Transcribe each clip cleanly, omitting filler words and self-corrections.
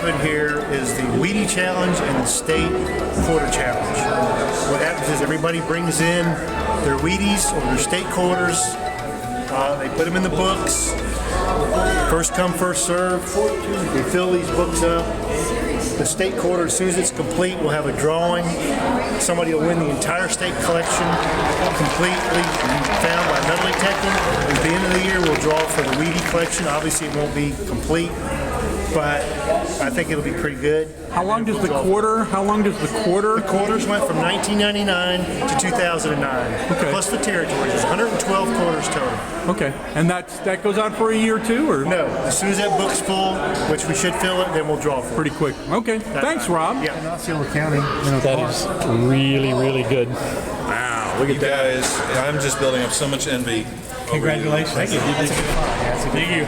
put here is the Weedy Challenge and the State Quarter Challenge. What happens is everybody brings in their Wheaties or their state quarters. They put them in the books. First come, first serve. We fill these books up. The state quarter, as soon as it's complete, we'll have a drawing. Somebody will win the entire state collection, completely found by metal detecting. At the end of the year, we'll draw for the Weedy collection. Obviously, it won't be complete, but I think it'll be pretty good. How long does the quarter? The quarters went from 1999 to 2009, Okay. plus the territories. There's 112 quarters total. Okay, and that goes on for a year too, or No, as soon as that book's full, which we should fill it, then we'll draw for it. pretty quick? Okay, thanks, Rob. Yeah. Osceola County. That is really, really good. Wow, look You at that. guys, I'm just building up so much envy. Congratulations. Thank you. Thank you.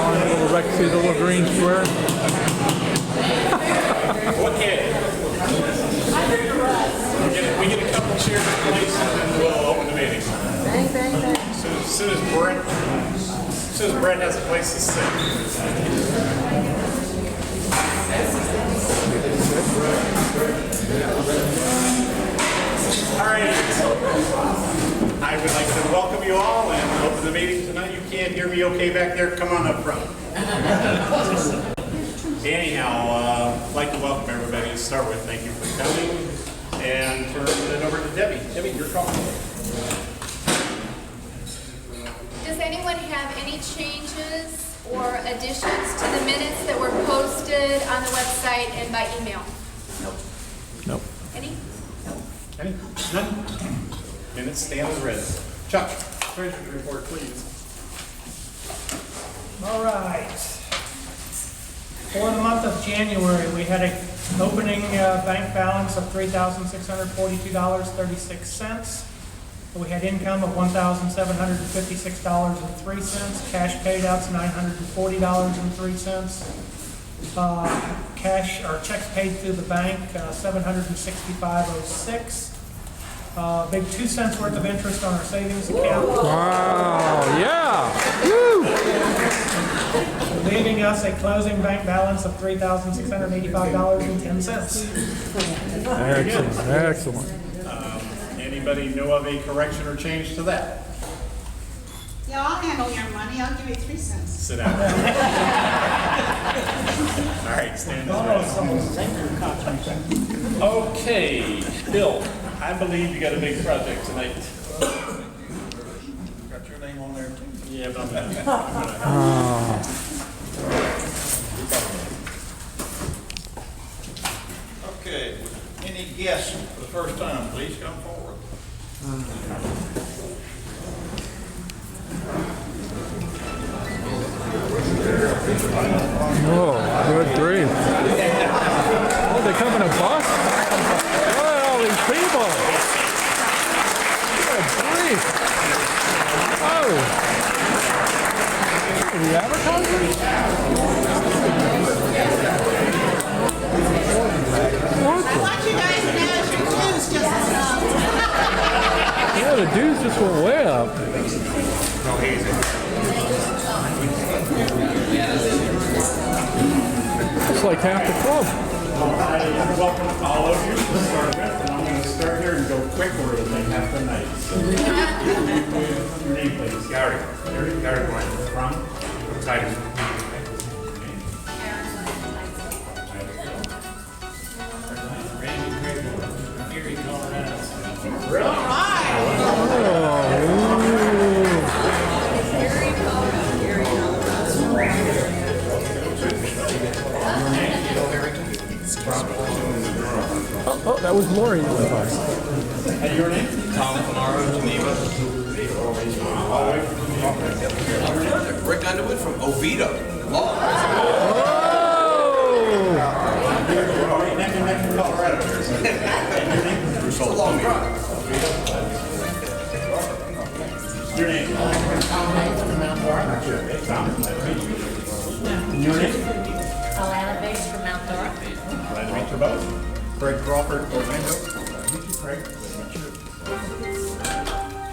Little Rex, the little green square. Okay. We get a couple cheers, please, and then we'll open the meeting. Bang, bang, bang. As soon as Brent has a place to sit. All right. I would like to welcome you all and open the meeting tonight. You can't hear me okay back there? Come on up front. Anyhow, I'd like to welcome everybody to start with. Thank you for coming. And turn it over to Debbie. Debbie, your call. Does anyone have any changes or additions to the minutes that were posted on the website and by email? Nope. Any? Any? None? Minutes stand as read. Chuck, treasurer's report, please. All right. For the month of January, we had an opening bank balance of $3,642.36. We had income of $1,756.03. Cash paid outs $940.03. Cash or checks paid through the bank $765.06. Big 2 cents worth of interest on our savings account. Wow, yeah. Woo. Leaving us a closing bank balance of $3,685.10. Excellent, excellent. Anybody know of a correction or change to that? Yeah, I'll handle your money. I'll give you 3 cents. Sit down. All right, stand as read. Okay, Bill, I believe you got a big project tonight. Got your name on there too. Yeah, but Okay, any guests for the first time, please come forward. Oh, good grief. Oh, they come in a bus? Look at all these people. Good grief. Oh. Are the advertisers? What I want you guys to manage your dues just enough. Yeah, the dues just went way up. It's like half the club. welcome all of you to start with, and I'm going to start here and go quick or it'll take half the night. So, your name, please. Gary Glenn. From? Titus. Oh, that was Lori. And your name? Tom Finaro, Geneva. Rick Underwood from Oviedo. Colorado. It's a long drive. Your name? Tom Hayes from Mount Dora. Tom. Your name? Alana Bates from Mount Dora. Glad to meet you both. Craig Crawford, Orlando. Craig.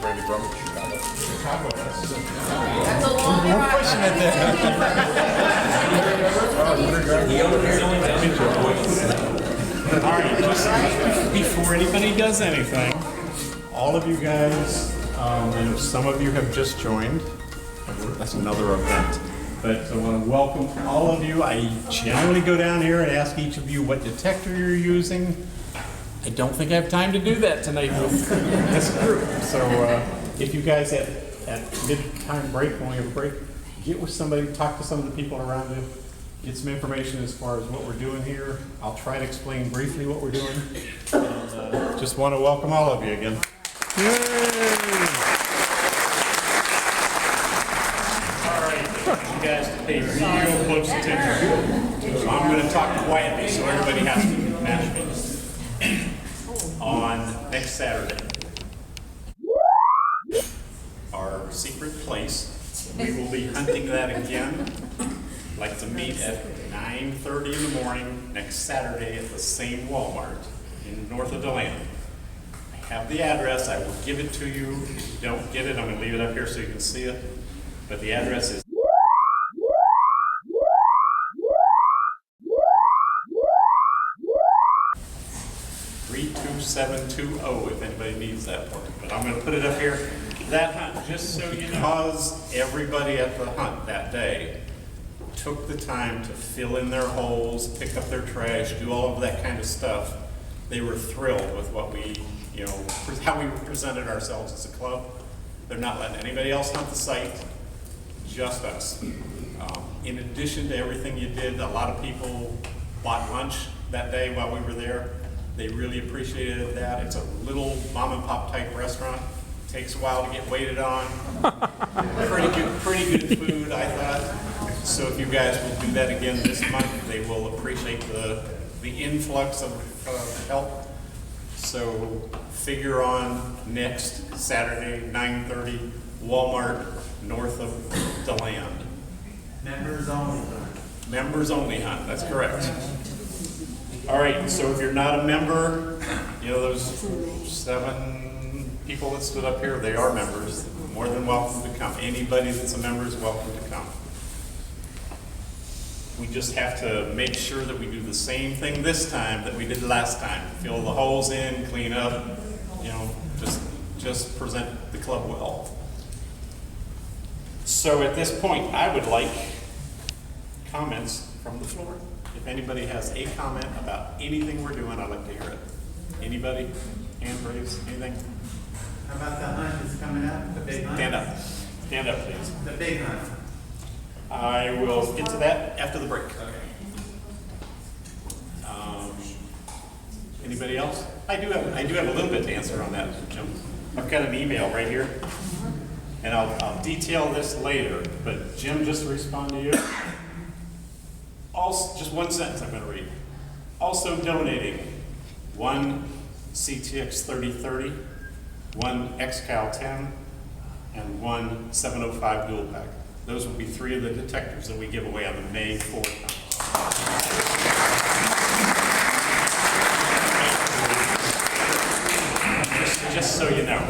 Randy Brummett, Chicago. That's a long ride. right, just before anybody does anything, all of you guys, I know some of you have just joined. That's another event. But I want to welcome all of you. I generally go down here and ask each of you what detector you're using. I don't think I have time to do that tonight with this group. So if you guys at mid-time break, when we have a break, get with somebody, talk to some of the people around you, get some information as far as what we're doing here. I'll try to explain briefly what we're doing. And just want to welcome all of you again. All right, you guys to pay real close attention. So I'm going to talk quietly so everybody has to match me. On next Saturday, our secret place, we will be hunting that again. I'd like to meet at 9:30 in the morning next Saturday at the same Walmart in north of DeLand. I have the address. I will give it to you. If you don't get it, I'm going to leave it up here so you can see it. But the address is 32720 if anybody needs that one. But I'm going to put it up here. That hunt, just so you know, because everybody at the hunt that day took the time to fill in their holes, pick up their trash, do all of that kind of stuff. They were thrilled with what we, how we presented ourselves as a club. They're not letting anybody else hunt the site, just us. In addition to everything you did, a lot of people bought lunch that day while we were there. They really appreciated that. It's a little mom and pop type restaurant. Takes a while to get waited on. Pretty good food, I thought. So if you guys will do that again this month, they will appreciate the influx of help. So figure on next Saturday, 9:30, Walmart, north of DeLand. Members only. Members only hunt, that's correct. All right, so if you're not a member, those 7 people that stood up here, they are members. More than welcome to come. Anybody that's a member is welcome to come. We just have to make sure that we do the same thing this time that we did last time. Fill the holes in, clean up, just present the club well. So at this point, I would like comments from the floor. If anybody has a comment about anything we're doing, I'd like to hear it. Anybody? Hand raise, anything? How about the hunt that's coming up, the big hunt? Stand up. Stand up, please. The big hunt. I will get to that after the break. Anybody else? I do have a little bit to answer on that, Jim. I've got an email right here, and I'll detail this later. But Jim, just to respond to you. Also, just one sentence I'm going to read. Also donating 1 CTX 3030, 1 XCal 10, and 1 705 dual pack. Those will be 3 of the detectors that we give away on the May 4th hunt. Just so you know.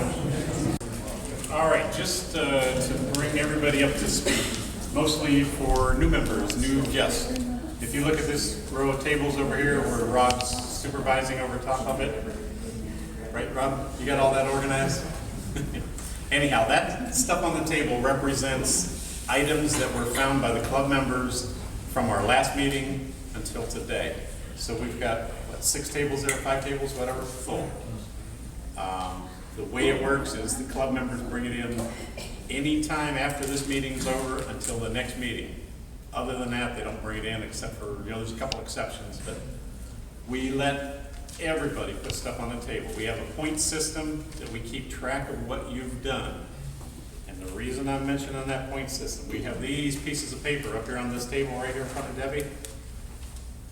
All right, just to bring everybody up to speed, mostly for new members, new guests. If you look at this row of tables over here where Rob's supervising over top of it, right, Rob? You got all that organized? Anyhow, that stuff on the table represents items that were found by the club members from our last meeting until today. So we've got, 6 tables there, 5 tables, whatever, full. The way it works is the club members bring it in any time after this meeting's over until the next meeting. Other than that, they don't bring it in except for, there's a couple exceptions, but we let everybody put stuff on the table. We have a point system that we keep track of what you've done. And the reason I'm mentioning that point system, we have these pieces of paper up here on this table right here in front of Debbie.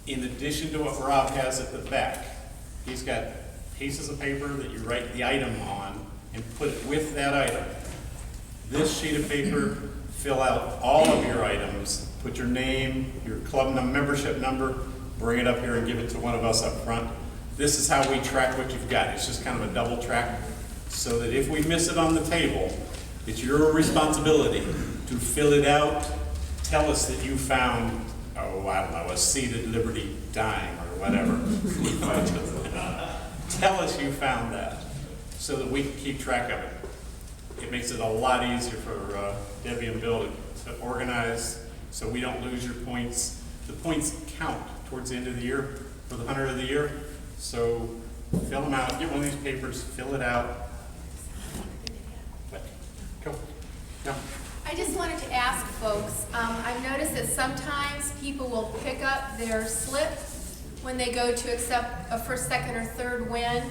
In addition to what Rob has at the back, he's got pieces of paper that you write the item on and put it with that item. This sheet of paper, fill out all of your items, put your name, your club membership number, bring it up here and give it to one of us up front. This is how we track what you've got. It's just kind of a double track so that if we miss it on the table, it's your responsibility to fill it out, tell us that you found, I don't know, a seated Liberty dying or whatever. Tell us you found that so that we can keep track of it. It makes it a lot easier for Debbie and Bill to organize so we don't lose your points. The points count towards the end of the year for the 100 of the year. So fill them out, get one of these papers, fill it out. Go. No. I just wanted to ask folks, I've noticed that sometimes people will pick up their slip when they go to accept a first, second, or third win.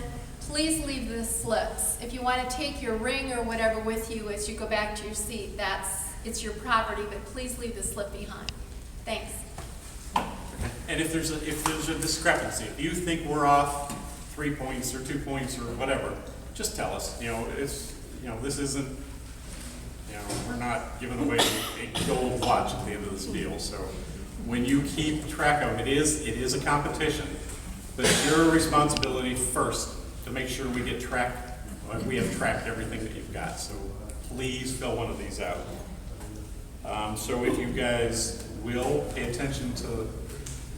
Please leave the slips. If you want to take your ring or whatever with you as you go back to your seat, it's your property, but please leave the slip behind. Thanks. And if there's a discrepancy, if you think we're off 3 points or 2 points or whatever, just tell us. This isn't, we're not giving away a gold watch at the end of this deal. So when you keep track of it, it is a competition, but it's your responsibility first to make sure we have tracked everything that you've got. So please fill one of these out. So if you guys will pay attention to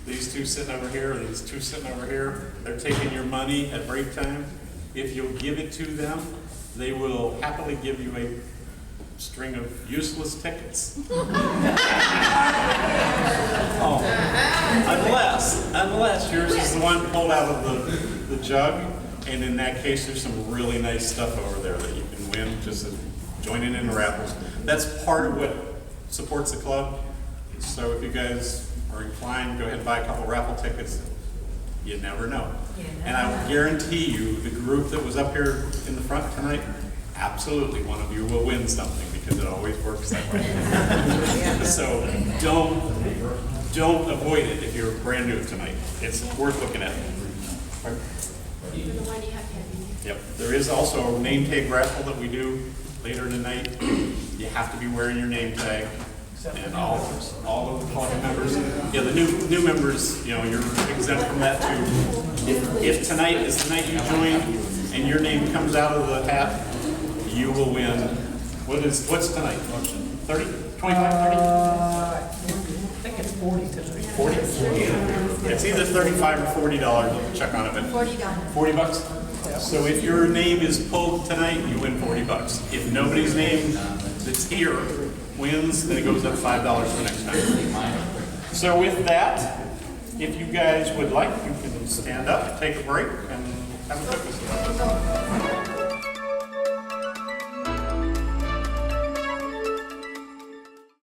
these two sitting over here, or these two sitting over here, they're taking your money at break time. If you'll give it to them, they will happily give you a string of useless tickets. Unless yours is the one pulled out of the jug, and in that case, there's some really nice stuff over there that you can win just joining in the raffles. That's part of what supports the club. So if you guys are inclined, go ahead and buy a couple raffle tickets. You never know. And I will guarantee you, the group that was up here in the front tonight, absolutely one of you will win something, because it always works that way. So don't avoid it if you're brand new tonight. It's worth looking at. Yep. There is also a name tag raffle that we do later tonight. You have to be wearing your name tag. And all of the club members, the new members, you're exempt from that too. If tonight is the night you join and your name comes out of the hat, you will win. What's tonight? 30? 25, 30? I think it's 40 today. 40? It's either $35 or $40. I'll check on it. But $40. $40? So if your name is pulled tonight, you win $40. If nobody's name that's here wins, then it goes up $5 for next time. So with that, if you guys would like, you can stand up, take a break, and have a quick.